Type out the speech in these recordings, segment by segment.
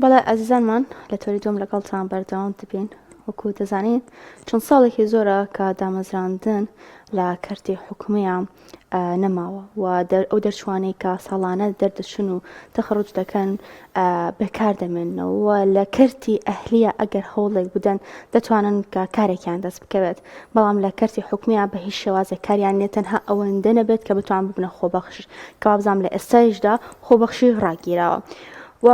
بەڵێ ئازیزانمان لە تۆری دۆم لەگەڵتان بەردەوام دەبین وەکو دەزانین چەند ساڵێکی زۆرە کە دامەزراندن لە کەرتی حکومیە نەماوە و ئەو دەرچوانەی کە ساڵانە دەردەچن و تەخەڕوج دەکەن بەکاردەمێنەوە لە کەرتی ئەهلیە ئەگەر هەوڵێک بدەن دەتوانن کە کارێکیان دەست بکەوێت بەڵام لە کەرتی حکومیە بە هیچ شێوازێک کاریان نێت تەنها ئەوەندە نەبێت کە بتوان ببنە خۆبەخش کە وابزانام لە ئێستایشدا خۆبەخشی ڕاگیراوە و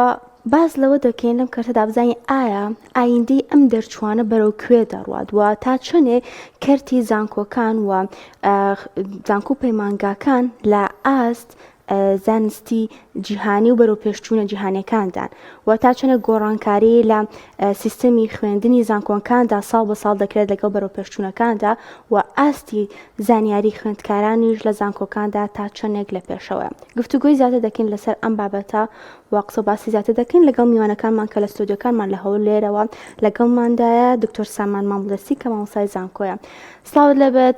باز لەوە دەکەین لەم کارتەدا بزانین ئایا ئایندەی ئەم دەرچوانە بەرەو کوێ دەڕوات و تا چەندێ کەرتی زانکۆکان و زانکۆ پەیمانگاکان لە ئاست زانستی جیهانی و بەرەو پێشچوونە جیهانیەکاندان و تا چەندێک گۆڕانکاری لە سیستەمی خوێندنی زانکۆکاندا ساڵ بە ساڵ دەکرێت لەگەڵ بەرەو پێشچوونەکاندا و ئاستی زانیاری خوێندکارانیش لە زانکۆکاندا تا چەندێک لە پێشەوە گفتوگۆی زیاتر دەکەین لەسەر ئەم بابەتە و قسە باسی زیاتر دەکەین لەگەڵ میوانەکانمان کە لە ستۆدیۆکانمان لە هەوڵ لێرەوە لەگەڵماندایە دکتۆر سامان مامڵەسی کە مامۆستای زانکۆیە. سڵاوت لەبێت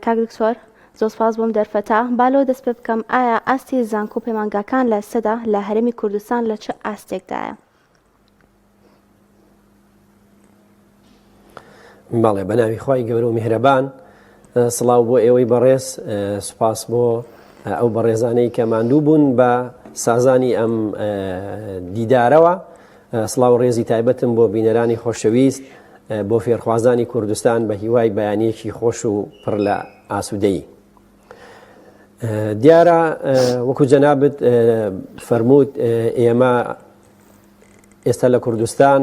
کاک دکتۆر، زۆر سپاس بۆم دەرفەتە. بالەوە دەست پێ بکەم ئایا ئاستی زانکۆ پەیمانگاکان لە سەدا لە هەرێمی کوردستان لە چه ئاستێکدایە؟ بەڵێ بەناوی خوای گەورە و میهرەبان، سڵاو بۆ ئێوەی بەڕێز، سوپاس بۆ ئەو بەڕێزانەی کە ماندوو بوون بە سازانی ئەم دیدارەوە. سڵاو ڕێزی تایبەتم بۆ بینەرانی خۆشەویست، بۆ فێرخوازانی کوردستان بە هیوای بەیانیەکی خۆش و پڕ لە ئاسوودەیی. دیارە وەکو جەنابت فەرمووت ئێمە ئێستا لە کوردستان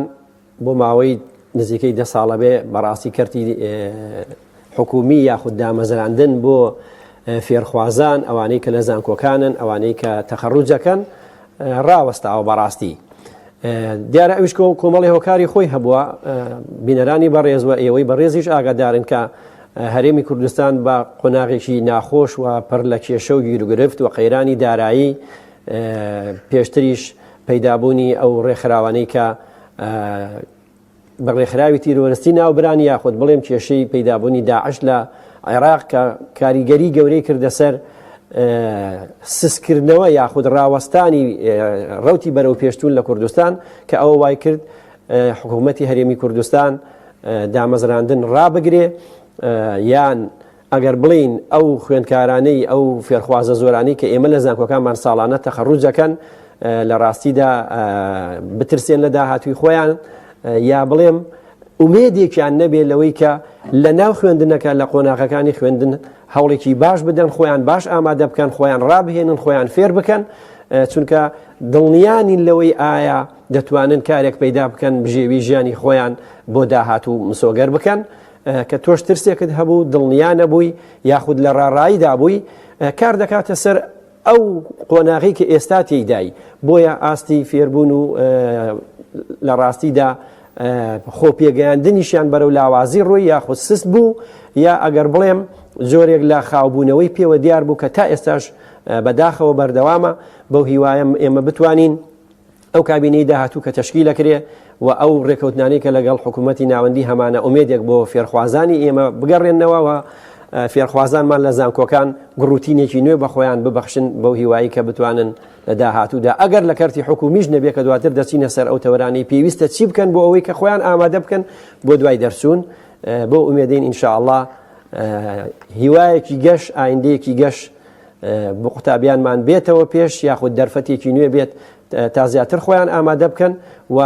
بۆ ماوەی نزیکەی 10 ساڵە بێ بەڕاستی کەرتی حکومی یاخود دامەزراندن بۆ فێرخوازان ئەوانەی کە لە زانکۆکانن ئەوانەی کە تەخەڕوجەکەن ڕاوەستاوە بەڕاستی. دیارە ئەوش کۆمەڵی هۆکاری خۆی هەبووە. بینەرانی بەڕێزوە ئێوەی بەڕێزیش ئاگادارن کە هەرێمی کوردستان بە قۆناغێکی ناخۆش و پڕ لە کێشە و گیرگرفت و قەیرانی دارایی پێشتریش پەیدابوونی ئەو ڕێکخراوانەی کە بە ڕێکخراوی تیرۆریستی ناوبرانی یاخود بڵێم کێشەی پەیدابوونی داعش لە عێراق کە کاریگەری گەورەی کردە سەر سسکردنەوە یاخود ڕاوەستانی ڕەوتی بەرەو پێشتون لە کوردستان کە ئەوە وای کرد حکوومەتی هەرێمی کوردستان دامەزراندن ڕابگرێ یان ئەگەر بڵین ئەو خوێندکارانەی ئەو فێرخوازە زۆرانی کە ئێمە لە زانکۆکانمان ساڵانە تەخەڕوجەکەن لە ڕاستیدا بترسێن لە داهاتووی خۆیان یا بڵێم ئومێدێکیان نەبێت لەوەی کە لە ناو خوێندنەکە لە قۆناغەکانی خوێندن هەوڵێکی باش بدەن، خۆیان باش ئامادە بکەن، خۆیان ڕابهێنن، خۆیان فێر بکەن، چونکە دڵنیانی لەوەی ئایا دەتوانن کارێک پەیدا بکەن بژێوی ژیانی خۆیان بۆ داهاتوو مسۆگەر بکەن کە تۆش ترسێکت هەبوو دڵنیا نەبووی یاخود لە ڕاڕاییدا بووی کار دەکاتە سەر ئەو قۆناغی کە ئێستا تێیدای. بۆیە ئاستی فێربوون و لە ڕاستیدا خۆ پێگەیاندنیشیان بەرەو لاوازی ڕووی یاخود سست بوو یا ئەگەر بڵێم زۆرێک لە خاوبوونەوەی پێوە دیار بوو کە تا ئێستاش بەداخەوە بەردەوامە. بەو هیوایە ئێمە بتوانین ئەو کابینەی داهاتوو کە تەشکیلەکرێ و ئەو ڕێکەوتنانەی کە لەگەڵ حکوومەتی ناوەندی هەمانە ئومێدێک بۆ فێرخوازانی ئێمە بگەڕێنەوە و فێرخوازانمان لە زانکۆکان گڕوتینێکی نوێ بە خۆیان ببەخشن بەو هیوایی کە بتوانن لە داهاتوودا ئەگەر لە کەرتی حکومیش نەبێ کە دواتر دەچینە سەر ئەو تەوەرانەی پێویستە چی بکەن بۆ ئەوەی کە خۆیان ئامادە بکەن بۆ دوای دەرچوون. بۆ ئومێدەین ئینشاءالله هیوایەکی گەش ئایندەیەکی گەش بۆ قوتابیانمان بێتەوە پێش یاخود دەرفەتێکی نوێ بێت تا زیاتر خۆیان ئامادە بکەن و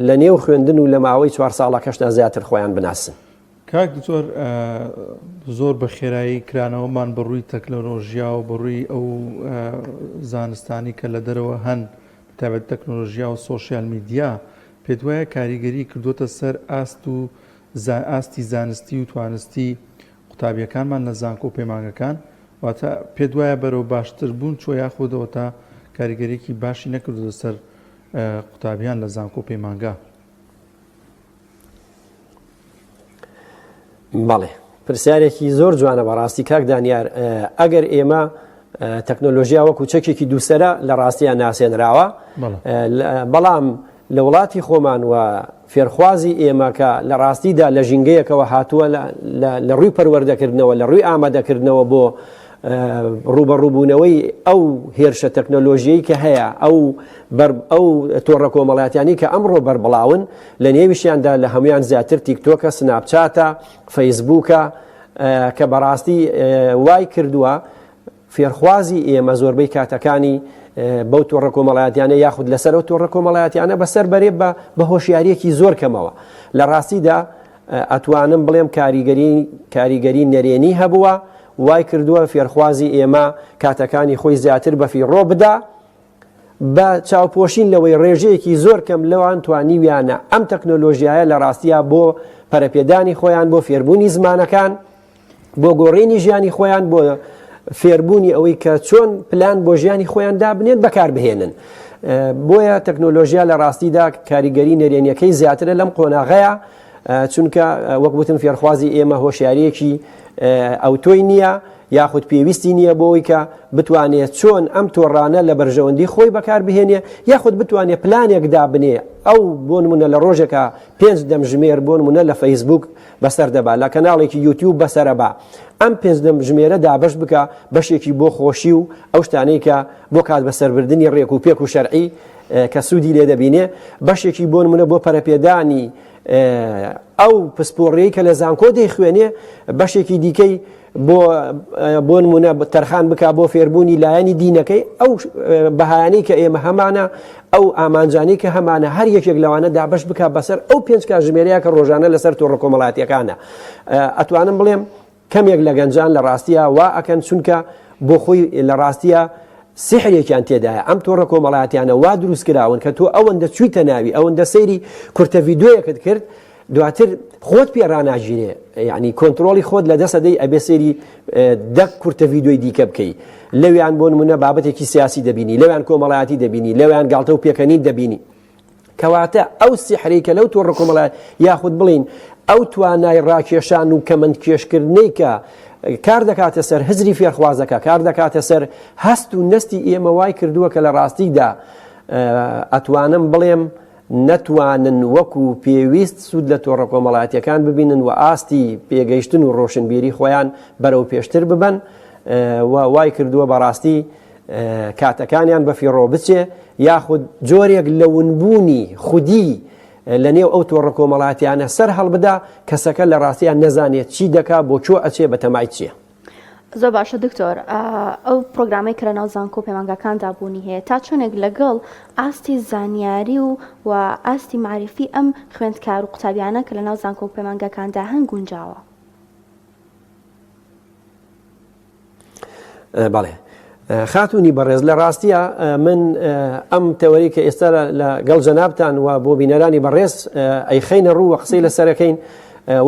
لە نێو خوێندن و لە ماوەی 4 ساڵەکەشدا زیاتر خۆیان بناسن. کاک دکتۆر، زۆر بە خێرایی کرانەوەمان بەڕووی تەکنۆلۆژیا و بەڕووی ئەو زانستانی کە لە دەرەوە هەن تایبەت تەکنۆلۆژیا و سۆشیال میدیا پێت وایە کاریگەری کردوتە سەر ئاستی زانستی و توانستی قوتابیەکانمان لە زانکۆ پەیمانگەکان واتە پێت وایە بەرەو باشتر بوون چۆ یاخودەوە تا کاریگەریەکی باشی نەکردو سەر قوتابیان لە زانکۆ پەیمانگا؟ بەڵێ پرسیارێکی زۆر جوانە بەڕاستی کاک دانیار. ئەگەر ئێمە تەکنۆلۆژیا وەکو چەکێکی دووسەرە لە ڕاستیان ناسێنراوە، بەڵام لە وڵاتی خۆمان و فێرخوازی ئێمە کە لە ڕاستیدا لە ژینگەیەکەوە هاتووە لە ڕووی پەروەردەکردنەوە لە ڕووی ئامادەکردنەوە بۆ ڕوبەڕووبوونەوەی ئەو هێرشە تەکنۆلۆژیایی کە هەیە ئەو تۆڕە کۆمەڵایەتیانی کە ئەمڕۆ بەربڵاون لە نێویشیاندا لە هەمویان زیاتر تیکتۆکە، سناپچاتە، فەیسبووکە کە بەڕاستی وای کردووە فێرخوازی ئێمە زۆربەی کاتەکانی بەو تۆڕە کۆمەڵایەتیانە یاخود لەسەر ئەو تۆڕە کۆمەڵایەتیانە بەسەر بەرێ بە هۆشیارێکی زۆر کەمەوە. لە ڕاستیدا ئەتوانم بڵێم کاریگەری نەرێنی هەبووە، وای کردووە فێرخوازی ئێمە کاتەکانی خۆی زیاتر بەفیڕۆ بدا بە چاوپۆشین لەوەی ڕێژەیەکی زۆر کەم لەوان توانیویانە ئەم تەکنۆلۆژیایە لە ڕاستیە بۆ پەرەپێدانی خۆیان، بۆ فێربوونی زمانەکان، بۆ گۆڕینی ژیانی خۆیان، بۆ فێربوونی ئەوەی کە چۆن پلان بۆ ژیانی خۆیان دابنێت بەکاربهێنن. بۆیە تەکنۆلۆژیا لە ڕاستیدا کاریگەری نەرێنیەکەی زیاترە لەم قۆناغەیە، چونکە وەک وتم فێرخوازی ئێمە هۆشیارەیەکی ئەوتۆی نییە یاخود پێویستی نییە بۆەوەی کە بتوانێت چۆن ئەم تۆڕانە لە بەرژەوەندی خۆی بەکاربهێنێ یاخود بتوانێت پلانێک دابنێ. ئەو بۆ نمونە لە ڕۆژێکە 5 دەمژمێر بۆ نمونە لە فەیسبوک بەسەر دەبا، لە کەناڵێکی یوتیوب بەسەرە با، ئەم 5 دەمژمێرە دابش بکە بەشێکی بۆ خۆشی و ئەو شتانەی کە بۆ کات بەسەربردننی ڕێک و پێک و شەرعی کە سوودی لێ دەبینێ، بەشێکی بۆ نمونە بۆ پەرەپێدانی ئەو پسپۆڕەیە کە لە زانکۆ دەیخوێنێ، بەشێکی دیکەی بۆ نمونە تەرخان بک بۆ فێربوونی لایەنی دینەکەی. ئەو بەهایانەی کە ئێمە هەمانە، ئەو ئامانجانی کە هەمانە، هەر یەکێک لەوانە دابش بک بەسەر ئەو 5 کاتژمێرەیە کە ڕۆژانە لەسەر تۆڕە کۆمەڵایەتیەکانە. ئەتوانم بڵێم کەمێک لە گەنجان لە ڕاستیە وا ئەکەن، چونکە بۆ خۆی لە ڕاستیە سحرێکیان تێدایە. ئەم تۆڕە کۆمەڵایەتیانە وا دروست کراون کە تۆ ئەوەندە چوویتە ناوی، ئەوەندە سەیری کورتە ڤیدۆیەکت کرد، دواتر خۆت پێ ڕناژیرێ، یعنی کۆنتترۆلی خۆت لە دەسەدەی ئەبێ سێری دەک کورتە ڤیدۆی دیکە بکەی. لەویان بۆ نمونە بابەتێکی سیاسی دەبینی، لەویان کۆمەڵایەتی دەبینی، لەویان گاڵتە و پێکەنین دەبینی. کەواتە ئەو سحرەی کە لەو تۆڕە کۆمەڵایەت یاخود بڵین ئەو توانای ڕاکێشان و کەمەند کێشکردنەی کە کار دەکاتە سەر هزری فێرخوازەکە، کار دەکاتە سەر هەست و نەستی ئێمە وای کردووە کە لە ڕاستیدا ئەتوانم بڵێم نەتوانن وەکو پێویست سوود لە تۆڕە کۆمەڵایەتیەکان ببینن و ئاستی پێگەیشتن و ڕۆشنبیری خۆیان بەرەو پێشتر ببن، وای کردووە بەڕاستی کاتەکانیان بەفیڕۆ بچێ یاخود جۆرێک لە ونبوونی خودی لە نێو ئەو تۆڕە کۆمەڵایەتیانە سەر هەڵبدا، کەسەکە لە ڕاستیان نەزانێت چی دەکا، بۆ چۆ ئەچێ، بەتەمای چییە. زۆر باشە دکتۆر، ئەو پرۆگرامەی کە لە ناو زانکۆ پەیمانگەکاندا بوونی هەیە تا چۆنێک لەگەڵ ئاستی زانیاری و ئاستی معرفی ئەم خوێندکار و قوتابیانە کە لە ناو زانکۆ پەیمانگەکاندا هەن گونجاوە؟ بەڵێ خاتونی بەڕێز، لە ڕاستیە من ئەم تەوەری کە ئێستا لەگەڵ جەنابتان و بۆ بینەرانی بەڕێز ئەیخەینە ڕوو و قسەی لەسەرەکەین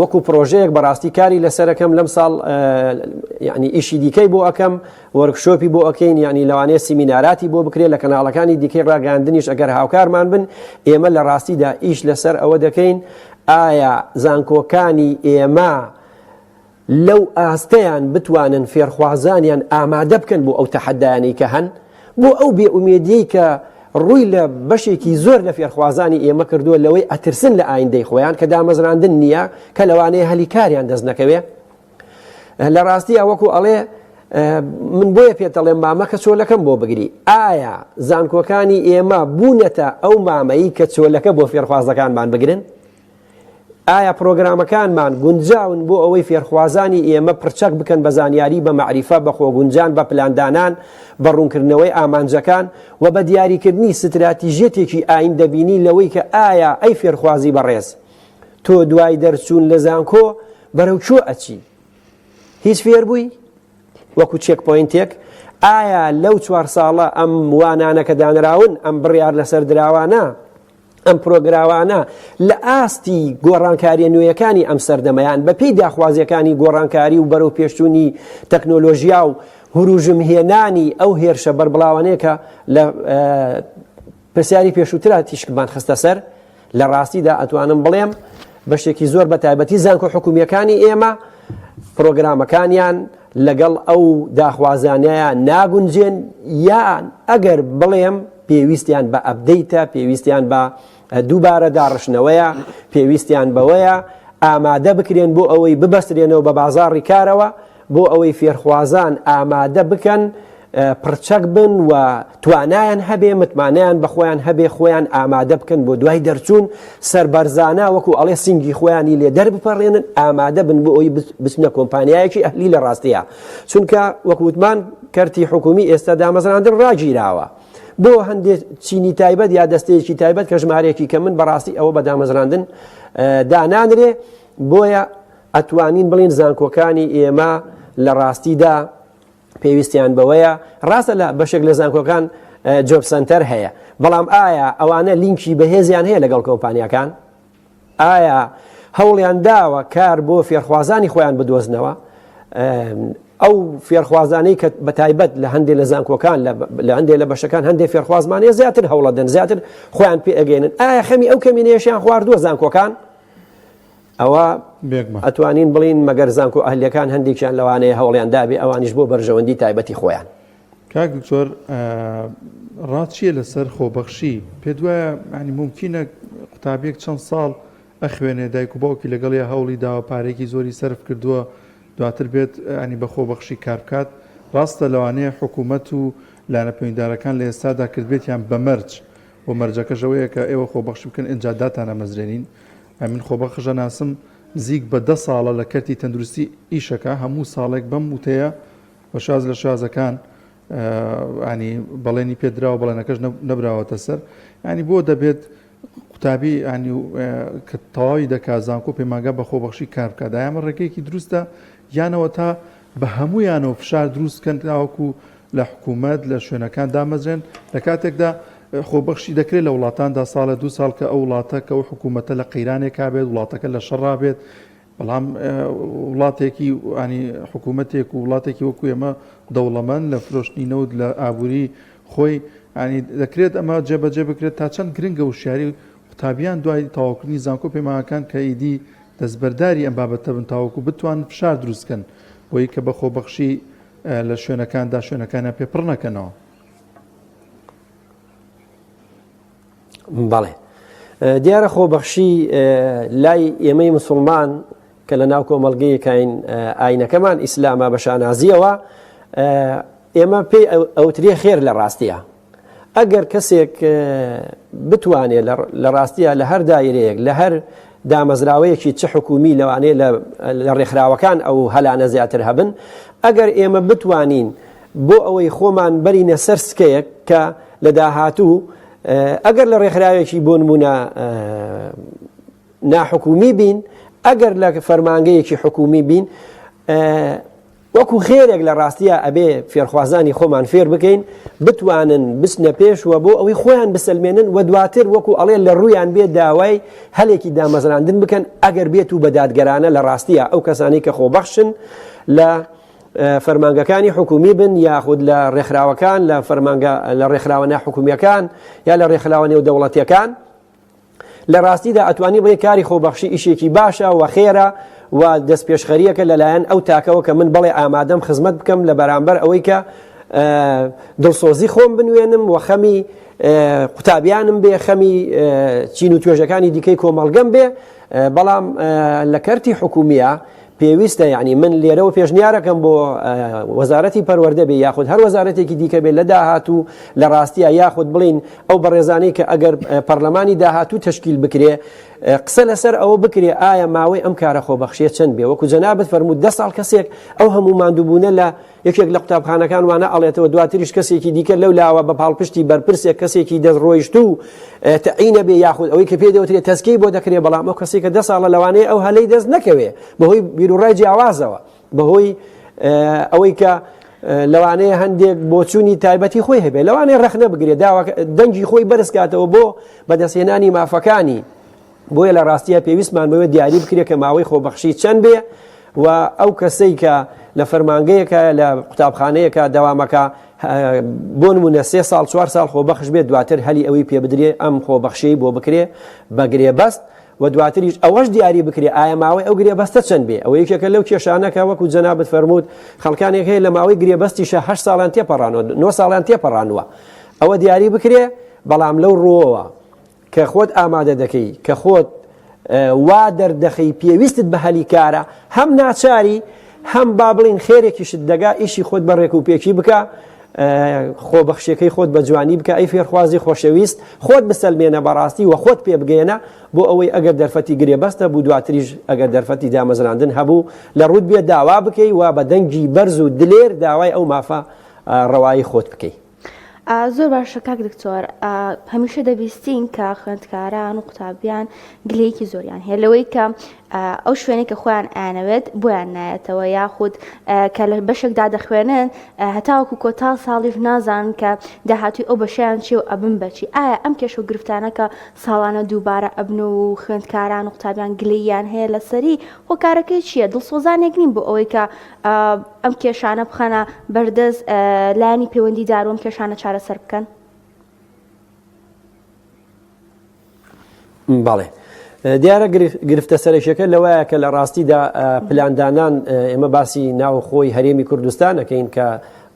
وەکو پرۆژەیەک بەڕاستی کاری لەسەرەکەم لەم ساڵ، یعنی ئیشی دیکەی بۆ ئەەکەم، وەرکشۆپی بۆ ئەەکەین، یعنی لەوانەیە سیمیناراتی بۆ بکرێت لە کەناڵەکانی دیکەی ڕاگەاندنیش ئەگەر هاوکارمان بن. ئێمە لە ڕاستیدا ئیش لەسەر ئەوە دەکەین ئایا زانکۆکانی ئێمە لەو ئاستەیان بتوانن فێرخوازانیان ئامادە بکەن بۆ ئەو تەحەدایانەی کە هەن، بۆ ئەو بێئومێدیەی کە ڕووی لە بەشێکی زۆر لە فێرخوازانی ئێمە کردووە لەوەی ئەترسن لە ئایندەی خۆیان کە دامەزراندن نییە، کە لەوانەیە هەلی کاریان دەست نەکەوێ. لە ڕاستی وەکو ئەڵێ من بۆیە پێتەڵێم مامە کە چۆلەکەم بۆ بگری. ئایا زانکۆکانی ئێمە بوونەتە ئەو مامەیی کە چۆلەکە بۆ فێرخوازەکانمان بگرن؟ ئایا پرۆگرامەکانمان گونجاون بۆ ئەوەی فێرخوازانی ئێمە پرچەک بکەن بە زانیاری، بە معریفە، بە خۆگونجان، بە پلاندانان، بە ڕوونکردنەوەی ئامانجەکان و بە دیاریکردنی ستراتیژێتێکی ئایندەبینی لەوەی کە ئایا ئەی فێرخوازی بەڕێز تۆ دوای دەرچوون لە زانکۆ بەرەو چۆ ئەچی؟ هیچ فێر بووی وەکو چێک پۆینتێک؟ ئایا لەو 4 ساڵە ئەم وانانە کە دانراون، ئەم بڕیار لەسەر دراوانە، ئەم پرۆگراوانە لە ئاستی گۆڕانکاریە نوێیەکانی ئەم سەردەمەیان بە پێی داخوازیەکانی گۆڕانکاری و بەرەو پێشچوونی تەکنۆلۆژیا و هوروژمهێنانی ئەو هێرشە بەربڵاوانەیە کە لە پرسیاری پێشووترا تیشکمان خستە سەر، لە ڕاستیدا ئەتوانم بڵێم بەشێکی زۆر بە تایبەتی زانکۆ حکومیەکانی ئێمە پرۆگرامەکانیان لەگەڵ ئەو داخوازانەیە ناگونجێن، یان ئەگەر بڵێم پێویستیان بە ئەپدەیتە، پێویستیان بە دووبارە داڕشنەوەیە، پێویستیان بەوەیە ئامادە بکرێن بۆ ئەوەی ببەسترێنەوە بە بازاڕی کارەوە، بۆ ئەوەی فێرخوازان ئامادە بکەن پرچەک بن و توانایان هەبێ متمانیان بە خۆیان هەبێ خۆیان ئامادە بکەن بۆ دوای دەرچوون سەربەرزانە وەکو ئەڵێ سینگی خۆیانی لێ دەربپەڕێنن ئامادە بن بۆ ئەوی بچنە کۆمپانیایەکی ئەهلی لە ڕاستیە چونکە وەکووتمان کەرتی حکومی ئێستا دامەزراندن ڕاگیراوە بۆ هەندێک چینی تایبەت یا دەستەیەکی تایبەت کە ژمارەیەکی کە من بەڕاستی ئەوە بە دامەزراندن دانانرێ بۆیە ئەتوانین بڵین زانکۆکانی ئێمە لە ڕاستیدا پێویستیان بەوەیە ڕاستە لە بەشێک لە زانکۆکان جۆب سنتەر هەیە بەڵام ئایا ئەوانە لینکی بەهێزیان هەیە لەگەڵ کۆمپانیەکان ئایا هەوڵیان داوە کار بۆ فێرخوازانی خۆیان بدۆزنەوە ئەو فێرخوازانەی کە بە تایبەت لە هەندێک لە زانکۆکان لە هەندێک لە بەشەکان هەندێک فێرخوازمانەیە زیاتر هەوڵە دەن زیاتر خۆیان پێ ئەگەێنن ئایا خەمی ئەو کەمینەیەشیان خواردووە زانکۆکان ئەوە ئەتوانین بڵین مەگەر زانکۆ ئەهلیەکان هەندێکیان لەوانەیە هەوڵیان دابێ ئەوانیش بۆ بەرژەوەندی تایبەتی خۆیان کاک دکتۆر ڕاچیە لەسەر خۆبەخشی پێ دوایە ینی ممکنە قوتابیەک چەند ساڵ ئەخوێنێ دایک و باوکی لەگەڵی هەوڵی داوە پارێکی زۆری سەرف کردووە دواتر بێت ینی بە خۆبەخشی کار بکات ڕاستە لەوانەیە حکوومەت و لانە پەیوەنددارەکان لە ئێستادا کردبێتیان بە مەرج و مەرجەکەشەوەیە کە ئێوە خۆبەخشی بکەن ئینجاداتانە مەزرێنین من خۆبەخشە ناسم نزیک بە 10 ساڵە لە کەرتی تەندروستی ئیشەکە هەموو ساڵێک بەم وتەیە بە شاز لە شازەکان ینی بەڵێنی پێدراوە بەڵێنەکەش نەبراوەتە سەر ینی بۆ دەبێت قوتابی ینی کە تەواوی دەکات زانکۆ پەیمانگا بە خۆبەخشی کار بکات دایمە ڕێگەیەکی دروستە یانەوە تا بە هەموویانەوە فشار دروستکەن تاوەکو لە حکوومەت لە شوێنەکان دامەزرێن لە کاتێکدا خۆبەخشی دەکرێت لە وڵاتاندا ساڵە 2 ساڵ کە ئەو وڵاتە کە ئەو حکوومەتە لە قەیرانێکا بێت وڵاتەکە لە شەڕا بێت بەڵام وڵاتێکی ینی حکوومەتێک و وڵاتێکی وەکو ئێمە دەوڵەمەند لە فرۆشتنی نەوت لە ئابووری خۆی ینی دەکرێت ئەمە جێبەجێ بکرێت تا چەند گرنگە و شیاری قوتابیان دوای تاواکردنی زانکۆ پەیمانگاکان کە ئیدی دەستبەرداری ئەم بابەتە بن تاوەکو بتوان فشار دروستکەن بۆی کە بە خۆبەخشی لە شوێنەکاندا شوێنەکانیان پێپڕ نەکەنەوە. بەڵێ دیارە خۆبەخشی لای ئێمەی موسڵمان کە لە ناو کۆمەڵگەیەکین ئاینەکەمان ئیسلامە بە شانازیەوە ئێمە پێی ئەوترێ خێر لە ڕاستیە ئەگەر کەسێک بتوانێت لە ڕاستیە لە هەر دایرەیەک لە هەر دامەزراوەیەکی چه حکومی لەوانەیە لە ڕێکخراوەکان ئەو هەلانە زیاتر هەبن ئەگەر ئێمە بتوانین بۆ ئەوەی خۆمان بەرینە سەر سکەیەک کە لە داهاتوو ئەگەر لە ڕێکخراوێکی بۆ نمونە ناحکومی بین ئەگەر لە فەرمانگەیەکی حکومی بین وەکو خێرێک لە ڕاستیە ئەبێ فێرخوازانی خۆمان فێر بکەین بتوانن بچنە پێشوە بۆ ئەوەی خۆیان بسەلمێنن و دواتر وەکو ئەڵێ لە ڕوویان بێت داوای هەلێکی دامەزراندن بکەن ئەگەر بێت و بەدادگەرانە لە ڕاستیە ئەو کەسانی کە خۆبەخشن لە فەرمانگەکانی حکومی بن یاخود لە ڕێکخراوەکان لە ڕێکخراوە ناحکومیەکان یا لە ڕێکخراوە نێودەوڵەتیەکان لە ڕاستیدا ئەتوانی بڵێ کاری خۆبەخشی ئیشێکی باشە و خێرە و دەست پێشخەریەکە لەلایەن ئەو تاکەوە کە من بڵێ ئامادەم خزمەت بکەم لە بەرامبەر ئەوەی کە دڵسۆزی خۆم بنوێنم و خەمی قوتابیانم بێ خەمی چین و توێژەکانی دیکەی کۆمەڵگەم بێ بەڵام لە کەرتی حکومیە پێویستە یعنی من لێرەوە پێشنیارەکەم بۆ وەزارەتی پەروەردە بێ یاخود هەر وەزارەتێکی دیکە بێت لە داهاتوو لە ڕاستیە یاخود بڵین ئەو بەڕێزانەی کە ئەگەر پەرلەمانی داهاتوو تشکیل بکرێ قسە لەسەر ئەوە بکرێ ئایا ماوەی ئەم کارە خۆبەخشیە چەند بێ وەکو جەنابەت فەرموود 10 ساڵ کەسێک ئەو هەموو ماندووبوونە لە یەکێک لە قوتابخانەکان وانە ئەڵێتەوە دواتریش کەسێکی دیکە لەو لاوە بە پاڵپشتی بەرپرسێک کەسێکی دەستڕۆیشت و تەعینە بێ یاخود ئەوەی کە پێ دەوترێت تەسکەی بۆ دەکرێت بەڵام ئەو کەسێک کە 10 ساڵە لەوانەیە ئەو هەلەی دەست نەکەوێ بەهۆی بیرروڕای جیاوازەوە بەهۆی ئەوەی کە لەوانەیە هەندێک بۆچوونی تایبەتی خۆی هەبێ لەوانەیە ڕەخنە بگرێت دەنگی خۆی بەرزکاتەوە بۆ بەدەستهێنانی مافەکانی بۆیە لە ڕاستیە پێویستمان بەوێ دیاری بکرێت کە ماوەی خۆبەخشی چەند بێ و ئەو کەسەی کە لە فەرمانگەیەکە لە قوتابخانەیەکە دەوامەکە بۆ نمونە 3 ساڵ 4 ساڵ خۆبەخش بێت دواتر هەلی ئەوەی پێ بدرێ ئەم خۆبەخشی بۆ بکرێ بە گرێبەست و دواتریش ئەوەش دیاری بکرێ ئایا ماوەی ئەو گرێبەستە چەند بێ ئەوە یەکێکە لەو کێشانەکە وەکو جەنابەت فەرموود خەڵکانێک هەیە لە ماوەی گرێبەستیشە 8 ساڵان تێپەڕانەوە 9 ساڵان تێپەڕانوە ئەوە دیاری بکرێ بەڵام لەو ڕۆوە کە خۆت ئامادە دەکەی کە خۆت وا دەردەخەی پێویستت بە هەلی کارە هەم ناچاری هەم با بڵین خێرێکیشت دەگا ئیشی خۆت بە ڕێک و پێکی بکە خۆبەخشیەکەی خۆت بە جوانی بکە ئەی فێرخوازی خۆشەویست خۆت بسەلمێنە بەڕاستی و خۆت پێ بگەێنە بۆ ئەوەی ئەگەر دەرفەتی گرێبەستە بوو دواتریش ئەگەر دەرفەتی دامەزراندن هەبوو لە ڕوود بێ داوا بکەی و بە دەنگی بەرز و دلێر داوای ئەو مافە ڕەوایی خۆت بکەی. زۆر باشە کاک دکتۆر هەمیشە دەبیستین کە خوێندکاران و قوتابیان گلەیەکی زۆریان هەیە لەوەی کە ئەو شوێنەی کە خۆیان ئاەوێت بۆیان نایەتەوە یاخود کە لە بەشێکدا دەخوێنن هەتاوەکو کۆتا ساڵیش نازان کە داهاتوی ئەو بەشیان چی و ئەبن بەچی ئایا ئەم کێشە و گرفتانە کە ساڵانە دووبارە ئەبن و خوێندکاران و قوتابیان گلەییان هەیە لەسەری هۆکارەکەی چییە؟ دڵسۆزانێک نین بۆ ئەوەی کە ئەم کێشانە بخەنە بەردەست لایانی پەیوەندی داروم کێشانە چارەسەر بکەن؟ بەڵێ دیارە گرفتە سەرشەکە لەوەیە کە لە ڕاستیدا پلاندانان ئێمە باسی ناوخۆی هەرێمی کوردستان ئەەکەین کە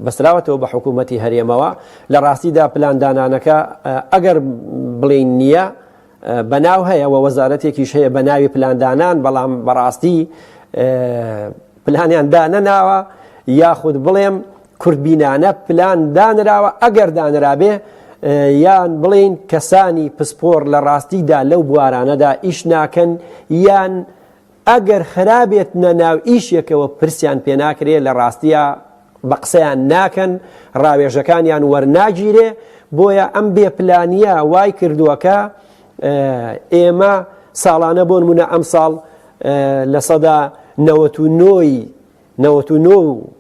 بەسراوەتەوە بە حکوومەتی هەرێمەوە لە ڕاستیدا پلاندانانەکە ئەگەر بڵین نییە بەناو هەیە و وەزارەتێکیش هەیە بە ناوی پلاندانان بەڵام بەڕاستی پلانیان دانەناوە یاخود بڵێم کوردبینانە پلان دانراوە ئەگەر دانرابێ یان بڵین کەسانی پسپۆر لە ڕاستیدا لەو بوارانەدا ئیش ناکەن یان ئەگەر خرابێت نەناو ئیشێکەوە پرسیان پێ ناکرێت لە ڕاستیە بە قسەیان ناکەن ڕاوێژەکانیان وەرناگیرێ بۆیە ئەم بێپلانیە وای کردووەکە ئێمە ساڵانە بۆ نمونە ئەم ساڵ لە سەدا 99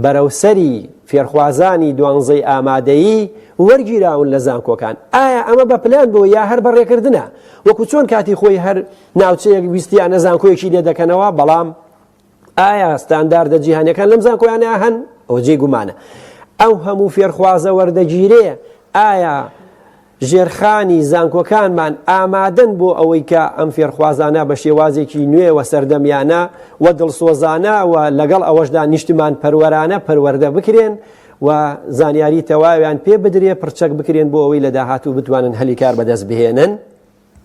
بەرەوسەری فێرخوازانی دوانزەی ئامادەیی وەرگیراون لە زانکۆکان ئایا ئەمە بە پلان بۆ یا هەر بەڕێکردنە وەکو چۆن کاتی خۆی هەر ناوچەیەک ویستیانە زانکۆیەکی لێ دەکەنەوە بەڵام ئایا ستانداردە جیهانیەکان لەم زانکۆیانە هەن ئەو جێگومانە ئەو هەموو فێرخوازە وەردەگیرێ ئایا ژێرخانی زانکۆکانمان ئامادەن بۆ ئەوەی کە ئەم فێرخوازانە بە شێوازێکی نوێ و سەردەمیانە و دڵسۆزانە و لەگەڵ ئەوەشدا نیشتمان پەروەرانە پەروەردە بکرێن و زانیاری تەواویان پێ بدرێ پرچەک بکرێن بۆ ئەوەی لە داهاتوو بتوانن هەلی کار بەدەست بهێنن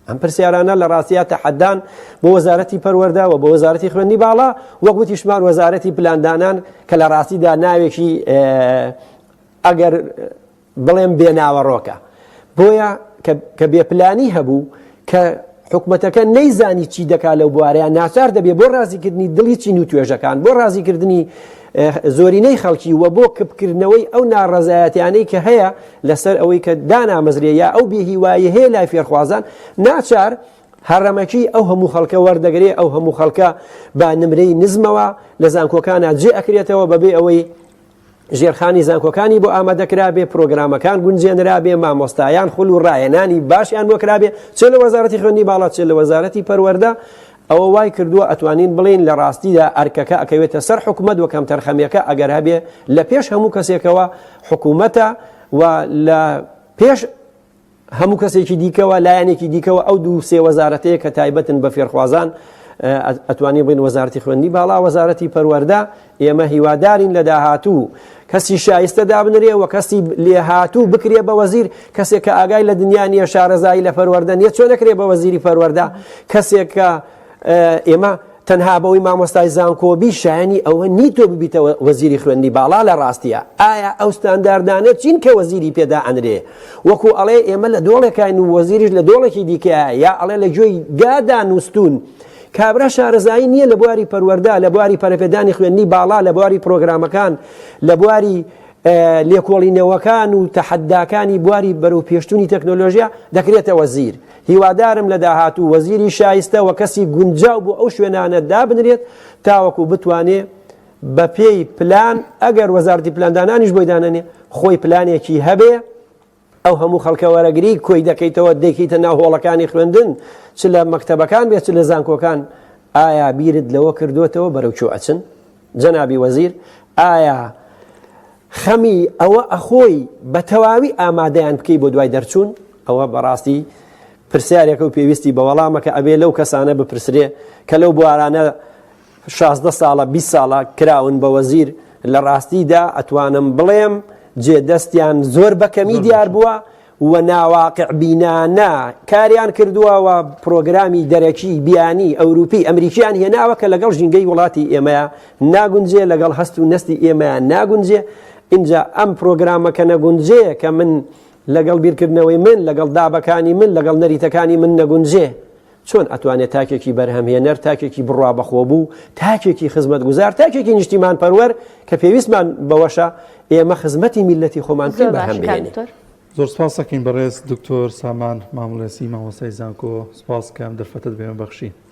ئەم پرسیارانە لە ڕاستیە تەحەدان بۆ وەزارەتی پەروەردە و بۆ وەزارەتی خوێندنی باڵا وەک وتیشمان وەزارەتی پلاندانان کە لە ڕاستیدا ناوێکی ئەگەر بڵێم بێناوەڕۆکە بۆیە کە بێپلانی هەبوو کە حکومەتەکە نەیزانی چی دەکا لەو بوارەیان ناچار دەبێ بۆ ڕازیکردنی دڵی چین و توێژەکان بۆ ڕازیکردنی زۆرینەی خەڵکی و بۆ کپکردنەوەی ئەو ناڕەزایەتیانەی کە هەیە لەسەر ئەوەی کە دانامەزرێ یا ئەو بێهیوایە هەیە لای فێرخوازان ناچار هەڕەمەکی ئەو هەموو خەڵکە وەردەگرێ ئەو هەموو خەڵکە با نمرەی نزمەوە لە زانکۆکانە جێ ئەکرێتەوە بەبێ ئەوەی ژێرخانی زانکۆکانی بۆ ئامادەکرابێ پرۆگرامەکان گونجێنرابێ مامۆستایان خول و ڕایەنانی باشیان بۆ کرابێ چێ لە وەزارەتی خوێندنی باڵا چێ لە وەزارەتی پەروەردە ئەوە وای کردووە ئەتوانین بڵین لە ڕاستیدا ئەرکەکە ئەکەوێتە سەر حکومەت و کەم تەرخەمیەکە ئەگەر هەبێ لە پێش هەموو کەسێکەوە حکومەتە و لە پێش هەموو کەسێکی دیکەوە لایەنێکی دیکەوە ئەو دوو سێ وەزارەتەیە کە تایبەتن بە فێرخوازان ئەتوانی بڵین وەزارەتی خوێندنی باڵا وەزارەتی پەروەردە ئێمە هیوادارین لە داهاتوو کەسی شایستە دابنرێ و کەسی لێهاتوو بکرێ بە وەزیر کەسێک کە ئاگای لە دنیا نیە شارەزایی لە پەروەردە نیە چۆن نەکرێ بە وەزیری پەروەردە کەسێک کە ئێمە تەنها بەوەی مامۆستای زانکۆبی شایانی ئەوە نیتۆ ببیتەوە وەزیری خوێندنی باڵا لە ڕاستیە ئایا ئەو ستانداردانە چین کە وەزیری پێدا ئەنرێ وەکو ئەڵێ ئێمە لە دۆڵێکین و وەزیریش لە دۆڵێکی دیکەیە یا ئەڵێ لە گوێی گادا نووسون کابرا شارەزایی نییە لە بواری پەروەردە لە بواری پەرەپێدانی خوێندنی باڵا لە بواری پرۆگرامەکان لە بواری لێکۆڵینەوەکان و تەحەداکانی بواری بەرەو پێشتوونی تەکنۆلۆژیا دەکرێتە وەزیر هیوادارم لە داهاتوو وەزیری شایستە و کەسی گونجاو بۆ ئەو شوێنانە دابنرێت تاوەکو بتوانێ بە پێی پلان ئەگەر وەزارەتی پلاندانانیش بۆی دانەنێ خۆی پلانێکی هەبێ ئەو هەموو خەڵکە وەرەگری کۆی دەکەیتەوە دەیکەیتە ناو هۆڵەکانی خوێندن چ لە مەکتەبەکان بێت چ لە زانکۆکان ئایا بیرت لەوە کردوێتەوە بەرەو چۆ ئەچن جەنابی وەزیر ئایا خەمی ئەوە ئەخۆی بە تەواوی ئامادەیان بکەی بۆ دوای دەرچوون ئەوە بەڕاستی پرسیارێکە و پێویستی بە وەڵامەکە ئەبێ لەو کەسانە بپرسرێ کە لەو بوارانە 16 ساڵە 20 ساڵە کراون بە وەزیر لە ڕاستیدا ئەتوانم بڵێم جێدەستیان زۆر بەکەمی دیار بووە و ناواقع بینانە کاریان کردووە و پرۆگرامی دەرەکی بیانی ئەوروپی ئەمریکیان هێناوە کە لەگەڵ ژینگەی وڵاتی ئێمەیە ناگونجێ لەگەڵ هەست و نستی ئێمەیە ناگونجێ اینجا ئەم پرۆگرامەکە نەگونجێ کە من لەگەڵ بیرکردنەوەی من لەگەڵ دابەکانی من لەگەڵ نەریتەکانی من نەگونجێ چۆن ئەتوانێت تاکێکی بەرهەمهێنەر تاکێکی بڕوا بەخۆبوو تاکێکی خزمەت گوزار تاکێکی نیشتیمان پەروەر کە پێویستمان بەوەشە ئێمە خزمەتی میلەتی خۆمان پێ بەرهەم بهێنین. زۆر سپاس دەکەین بەڕێز دکتۆر سامان مامۆڵێسی مامۆستای زانکۆ سپاس کەم دەرفەتت بێمە بەخشی.